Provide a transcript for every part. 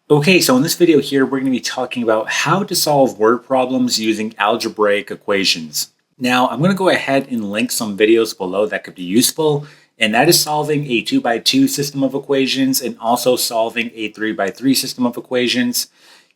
Okay, so in this video here, we're going to be talking about how to solve word problems using algebraic equations. Now, I'm going to go ahead and link some videos below that could be useful, and that is solving a 2x2 system of equations and also solving a 3x3 system of equations.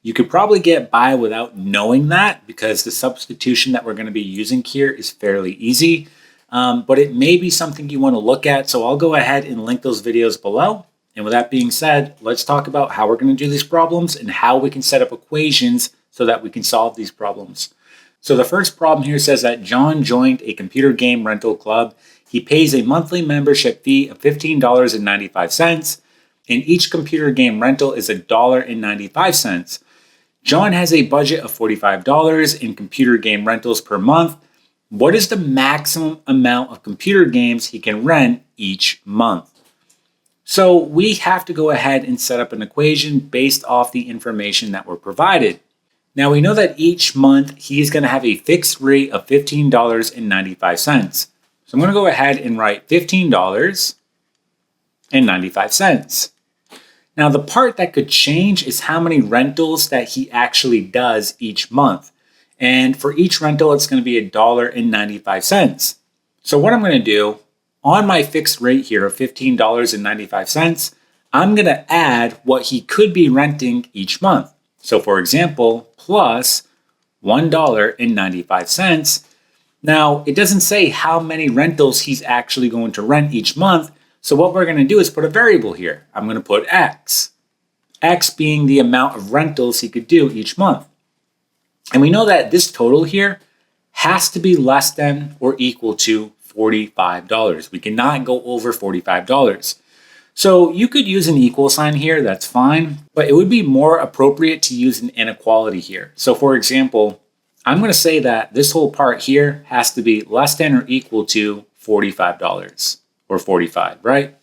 You could probably get by without knowing that because the substitution that we're going to be using here is fairly easy, but it may be something you want to look at, so I'll go ahead and link those videos below. And with that being said, let's talk about how we're going to do these problems and how we can set up equations so that we can solve these problems. So the first problem here says that John joined a computer game rental club. He pays a monthly membership fee of $15.95, and each computer game rental is $1.95. John has a budget of $45 in computer game rentals per month. What is the maximum amount of computer games he can rent each month? So we have to go ahead and set up an equation based off the information that we're provided. Now we know that each month he's going to have a fixed rate of $15.95. So I'm going to go ahead and write $15.95. Now the part that could change is how many rentals that he actually does each month. And for each rental, it's going to be $1.95. So what I'm going to do, on my fixed rate here of $15.95, I'm going to add what he could be renting each month. So for example, plus $1.95. Now, it doesn't say how many rentals he's actually going to rent each month. So what we're going to do is put a variable here. I'm going to put X. X being the amount of rentals he could do each month. And we know that this total here has to be less than or equal to $45. We cannot go over $45. So you could use an equal sign here, that's fine, but it would be more appropriate to use an inequality here. So for example, I'm going to say that this whole part here has to be less than or equal to $45 or 45, right?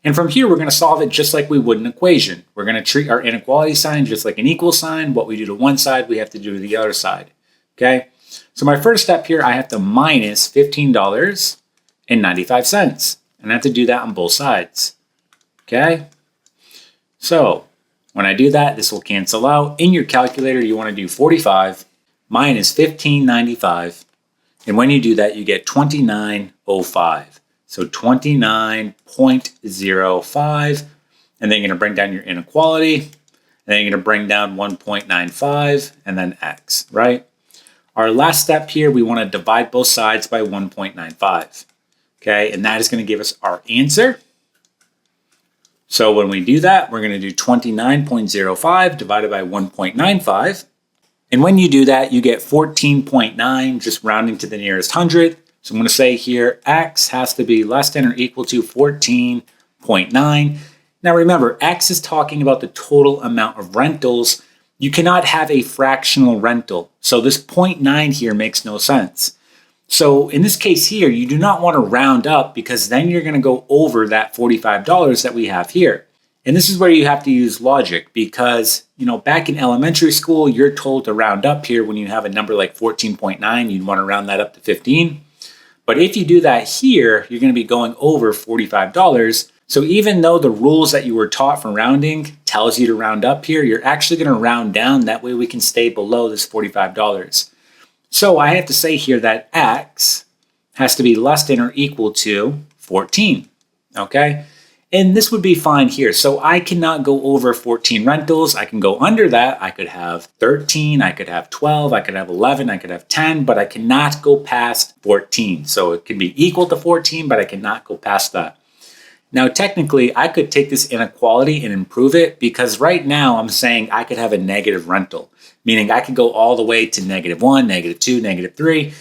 And from here, we're going to solve it just like we would an equation. We're going to treat our inequality sign just like an equal sign. What we do to one side, we have to do to the other side, okay? So my first step here, I have to minus $15.95, and I have to do that on both sides, okay? So when I do that, this will cancel out. In your calculator, you want to do 45 minus $15.95, and when you do that, you get $29.05. So 29.05, and then you're going to bring down your inequality, and then you're going to bring down 1.95, and then X, right? Our last step here, we want to divide both sides by 1.95, okay? And that is going to give us our answer. So when we do that, we're going to do 29.05 divided by 1.95. And when you do that, you get 14.9, just rounding to the nearest hundredth. So I'm going to say here, X has to be less than or equal to 14.9. Now remember, X is talking about the total amount of rentals. You cannot have a fractional rental. So this 0.9 here makes no sense. So in this case here, you do not want to round up because then you're going to go over that $45 that we have here. And this is where you have to use logic because, back in elementary school, you're told to round up here when you have a number like 14.9, you'd want to round that up to 15. But if you do that here, you're going to be going over $45. So even though the rules that you were taught for rounding tells you to round up here, you're actually going to round down. That way we can stay below this $45. So I have to say here that X has to be less than or equal to 14, okay? And this would be fine here. So I cannot go over 14 rentals. I can go under that. I could have 13, I could have 12, I could have 11, I could have 10, but I cannot go past 14. So it can be equal to 14, but I cannot go past that. Now, technically, I could take this inequality and improve it because right now I'm saying I could have a negative rental, meaning I could go all the way to -1, -2, -3.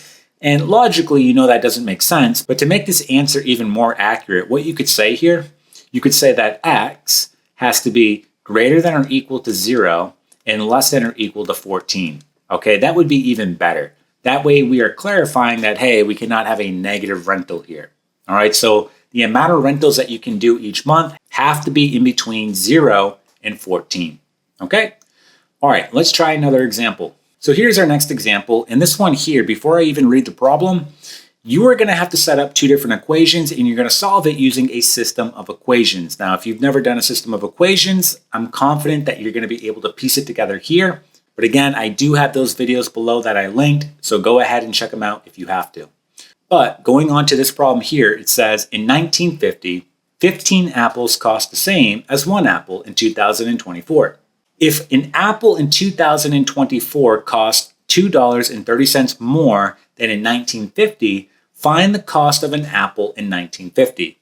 And logically, that doesn't make sense. But to make this answer even more accurate, what you could say here, you could say that X has to be greater than or equal to 0 and less than or equal to 14. Okay, that would be even better. That way we are clarifying that, hey, we cannot have a negative rental here. All right, so the amount of rentals that you can do each month have to be in between 0 and 14. Okay? All right, let's try another example. So here's our next example. And this one here, before I even read the problem, you are going to have to set up two different equations and you're going to solve it using a system of equations. Now, if you've never done a system of equations, I'm confident that you're going to be able to piece it together here. But again, I do have those videos below that I linked, so go ahead and check them out if you have to. But going on to this problem here, it says in 1950, 15 apples cost the same as 1 apple in 2024. If an apple in 2024 cost $2.30 more than in 1950, find the cost of an apple in 1950.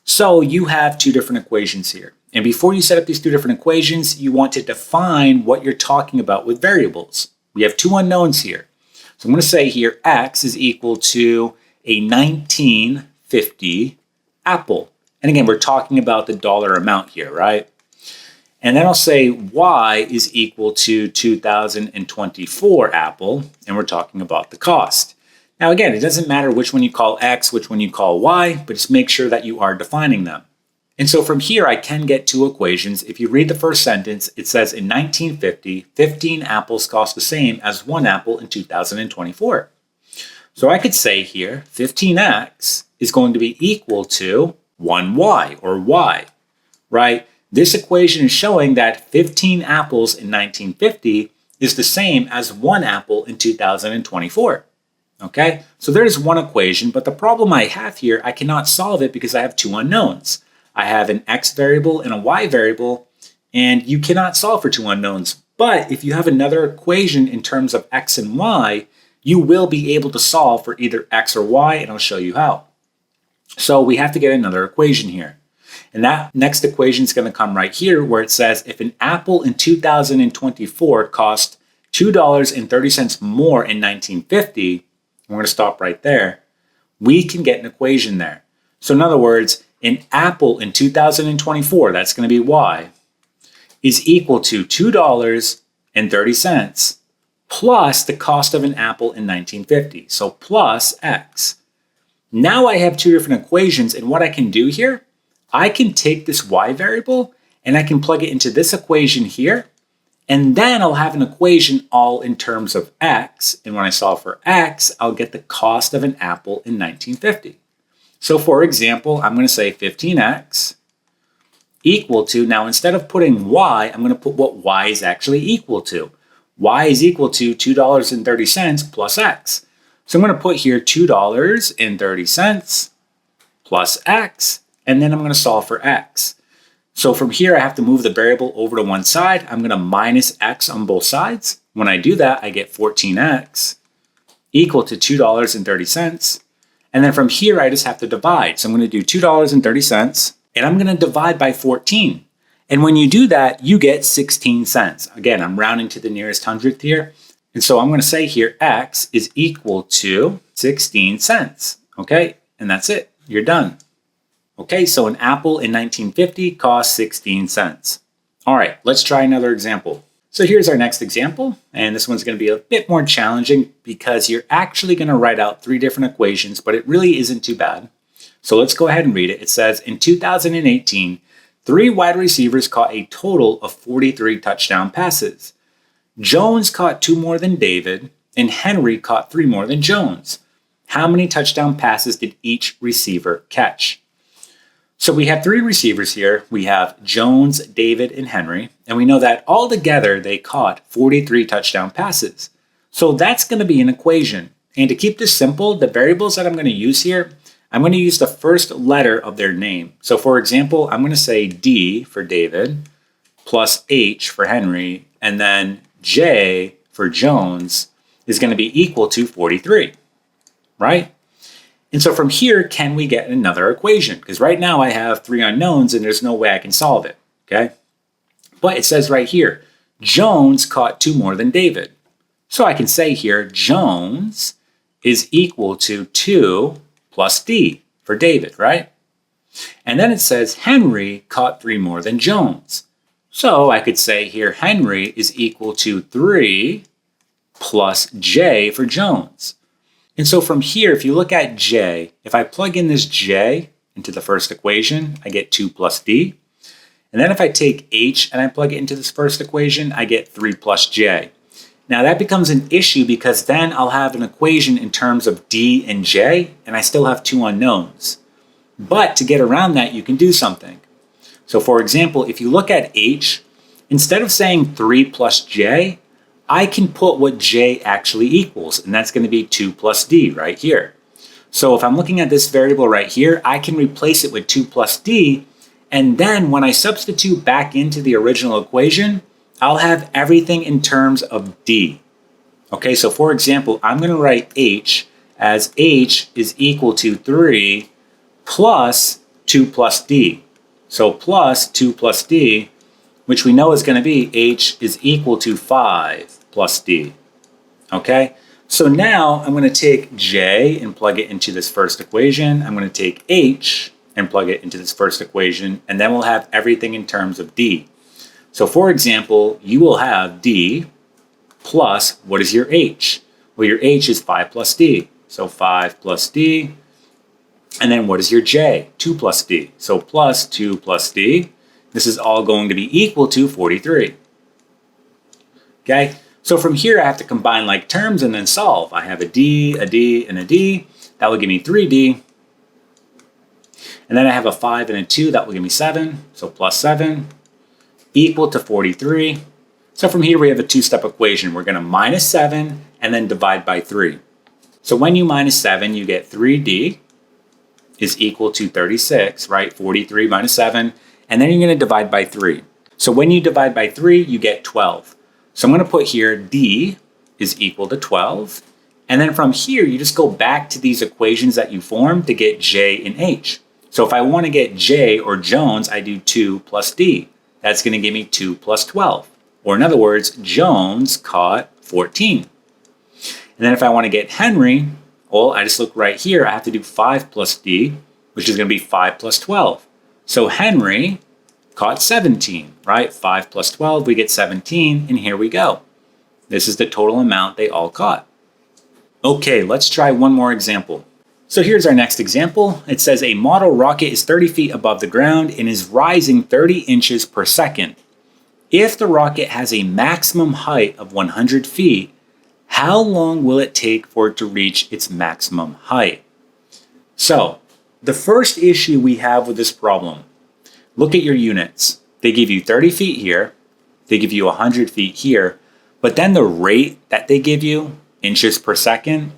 So you have two different equations here. And before you set up these two different equations, you want to define what you're talking about with variables. We have two unknowns here. So I'm going to say here x is equal to a 1950 apple. And again, we're talking about the dollar amount here, right? And then I'll say y is equal to 2024 apple, and we're talking about the cost. Now again, it doesn't matter which one you call x, which one you call y, but just make sure that you are defining them. And so from here, I can get two equations. If you read the first sentence, it says in 1950, 15 apples cost the same as 1 apple in 2024. So I could say here, 15x is going to be equal to 1y, or y, right? This equation is showing that 15 apples in 1950 is the same as 1 apple in 2024. Okay, so there's one equation, but the problem I have here, I cannot solve it because I have two unknowns. I have an x variable and a y variable, and you cannot solve for two unknowns. But if you have another equation in terms of x and y, you will be able to solve for either x or y, and I'll show you how. So we have to get another equation here. And that next equation is going to come right here where it says if an apple in 2024 cost $2.30 more in 1950, we're going to stop right there, we can get an equation there. So in other words, an apple in 2024, that's going to be y, is equal to $2.30 plus the cost of an apple in 1950. So plus x. Now I have two different equations, and what I can do here, I can take this y variable and I can plug it into this equation here, and then I'll have an equation all in terms of x, and when I solve for x, I'll get the cost of an apple in 1950. So for example, I'm going to say 15x equal to, now instead of putting y, I'm going to put what y is actually equal to. Y is equal to $2.30 plus x. So I'm going to put here $2.30 plus x, and then I'm going to solve for x. So from here, I have to move the variable over to one side. I'm going to minus x on both sides. When I do that, I get 14x equal to $2.30. And then from here, I just have to divide. So I'm going to do $2.30, and I'm going to divide by 14. And when you do that, you get 16 cents. Again, I'm rounding to the nearest hundredth here. And so I'm going to say here, x is equal to 16 cents. Okay, and that's it. You're done. Okay, so an apple in 1950 cost 16 cents. All right, let's try another example. So here's our next example, and this one's going to be a bit more challenging because you're actually going to write out three different equations, but it really isn't too bad. So let's go ahead and read it. It says, in 2018, 3 wide receivers caught a total of 43 touchdown passes. Jones caught 2 more than David, and Henry caught 3 more than Jones. How many touchdown passes did each receiver catch? So we have 3 receivers here. We have Jones, David, and Henry. And we know that all together they caught 43 touchdown passes. So that's going to be an equation. And to keep this simple, the variables that I'm going to use here, I'm going to use the first letter of their name. So for example, I'm going to say D for David plus H for Henry, and then J for Jones is going to be equal to 43, right? And so from here, can we get another equation? Because right now I have 3 unknowns and there's no way I can solve it, okay? But it says right here, Jones caught 2 more than David. So I can say here, Jones is equal to 2 plus D for David, right? And then it says Henry caught 3 more than Jones. So I could say here, Henry is equal to 3 plus J for Jones. And so from here, if you look at J, if I plug in this J into the first equation, I get 2 plus D. And then if I take H and I plug it into this first equation, I get 3 plus J. Now that becomes an issue because then I'll have an equation in terms of d and j, and I still have two unknowns. But to get around that, you can do something. So for example, if you look at h, instead of saying 3 plus j, I can put what j actually equals, and that's going to be 2 plus d right here. So if I'm looking at this variable right here, I can replace it with 2 plus d, and then when I substitute back into the original equation, I'll have everything in terms of d. Okay, so for example, I'm going to write h as h is equal to 3 plus 2 plus d. So plus 2 plus d, which we know is going to be h is equal to 5 plus d. Okay, so now I'm going to take j and plug it into this first equation. I'm going to take h and plug it into this first equation, and then we'll have everything in terms of d. So for example, you will have d plus, what is your h? Well, your h is 5 plus d. So 5 plus d. And then what is your j? 2 plus d. So plus 2 plus d. This is all going to be equal to 43. Okay, so from here I have to combine like terms and then solve. I have a d, and a d. That will give me 3d. And then I have a 5 and a 2. That will give me 7. So plus 7 equal to 43. So from here we have a two-step equation. We're going to minus 7 and then divide by 3. So when you minus 7, you get 3d is equal to 36, right? 43 minus 7. And then you're going to divide by 3. So when you divide by 3, you get 12. So I'm going to put here d is equal to 12. And then from here, you just go back to these equations that you formed to get j and h. So if I want to get j or Jones, I do 2 plus d. That's going to give me 2 plus 12. Or in other words, Jones caught 14. And then if I want to get Henry, well, I just look right here. I have to do 5 plus d, which is going to be 5 plus 12. So Henry caught 17, right? 5 plus 12, we get 17, and here we go. This is the total amount they all caught. Okay, let's try one more example. So here's our next example. It says a model rocket is 30 feet above the ground and is rising 30 inches per second. If the rocket has a maximum height of 100 feet, how long will it take for it to reach its maximum height? So the first issue we have with this problem, look at your units. They give you 30 feet here, they give you 100 feet here, but then the rate that they give you, inches per second,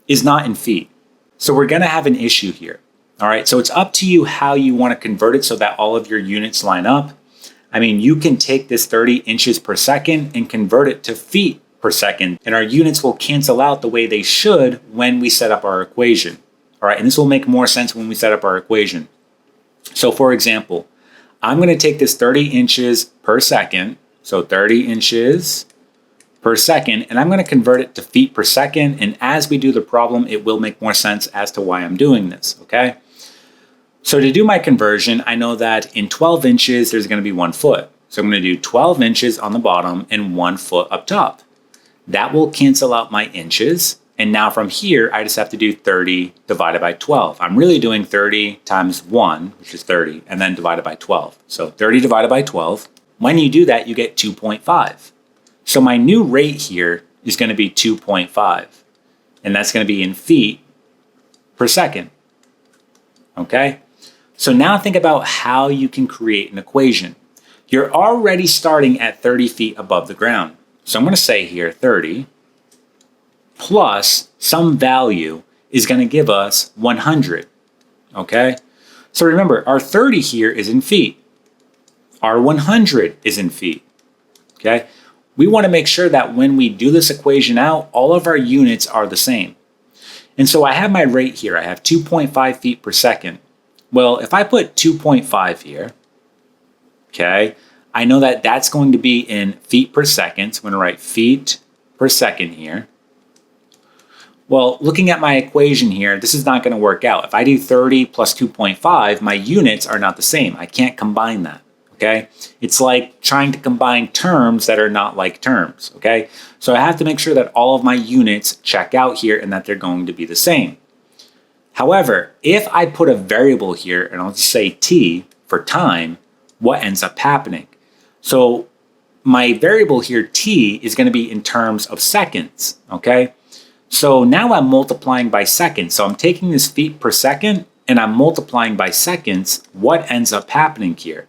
is not in feet. So we're going to have an issue here. All right, so it's up to you how you want to convert it so that all of your units line up. I mean, you can take this 30 inches per second and convert it to feet per second, and our units will cancel out the way they should when we set up our equation. All right, and this will make more sense when we set up our equation. So for example, I'm going to take this 30 inches per second, so 30 inches per second, and I'm going to convert it to feet per second, and as we do the problem, it will make more sense as to why I'm doing this, okay? So to do my conversion, I know that in 12 inches, there's going to be 1 foot. So I'm going to do 12 inches on the bottom and 1 foot up top. That will cancel out my inches. And now from here, I just have to do 30 divided by 12. I'm really doing 30 times 1, which is 30, and then divided by 12. So 30 divided by 12. When you do that, you get 2.5. So my new rate here is going to be 2.5. And that's going to be in feet per second. Okay? So now think about how you can create an equation. You're already starting at 30 feet above the ground. So I'm going to say here 30 plus some value is going to give us 100. Okay? So remember, our 30 here is in feet. Our 100 is in feet. Okay? We want to make sure that when we do this equation out, all of our units are the same. And so I have my rate here. I have 2.5 feet per second. Well, if I put 2.5 here, okay, I know that that's going to be in feet per second. So I'm going to write feet per second here. Well, looking at my equation here, this is not going to work out. If I do 30 plus 2.5, my units are not the same. I can't combine that. Okay, it's like trying to combine terms that are not like terms. Okay, so I have to make sure that all of my units check out here and that they're going to be the same. However, if I put a variable here and I'll just say t for time, what ends up happening? So my variable here, t, is going to be in terms of seconds, okay? So now I'm multiplying by seconds. So I'm taking this feet per second and I'm multiplying by seconds. What ends up happening here?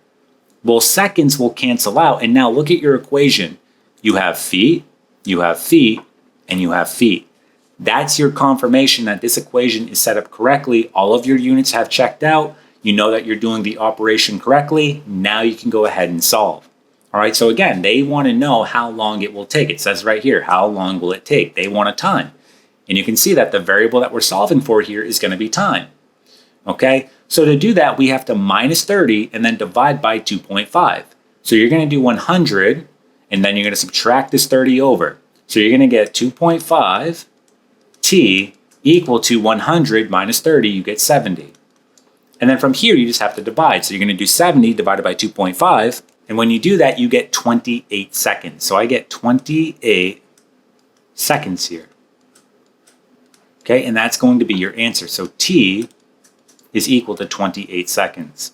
Well, seconds will cancel out. And now look at your equation. You have feet, and you have feet. That's your confirmation that this equation is set up correctly. All of your units have checked out. You know that you're doing the operation correctly. Now you can go ahead and solve. All right, so again, they want to know how long it will take. It says right here, how long will it take? They want a time. And you can see that the variable that we're solving for here is going to be time. Okay, so to do that, we have to minus 30 and then divide by 2.5. So you're going to do 100, and then you're going to subtract this 30 over. So you're going to get 2.5 t equal to 100 minus 30, you get 70. And then from here, you just have to divide. So you're going to do 70 divided by 2.5. And when you do that, you get 28 seconds. So I get 28 seconds here. Okay, and that's going to be your answer. So t is equal to 28 seconds.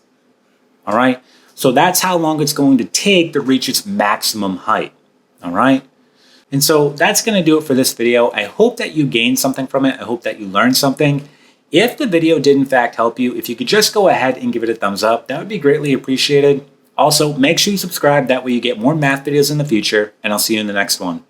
All right, so that's how long it's going to take to reach its maximum height. All right, and so that's going to do it for this video. I hope that you gained something from it. I hope that you learned something. If the video did in fact help you, if you could just go ahead and give it a thumbs up, that would be greatly appreciated. Also, make sure you subscribe. That way you get more math videos in the future, and I'll see you in the next one.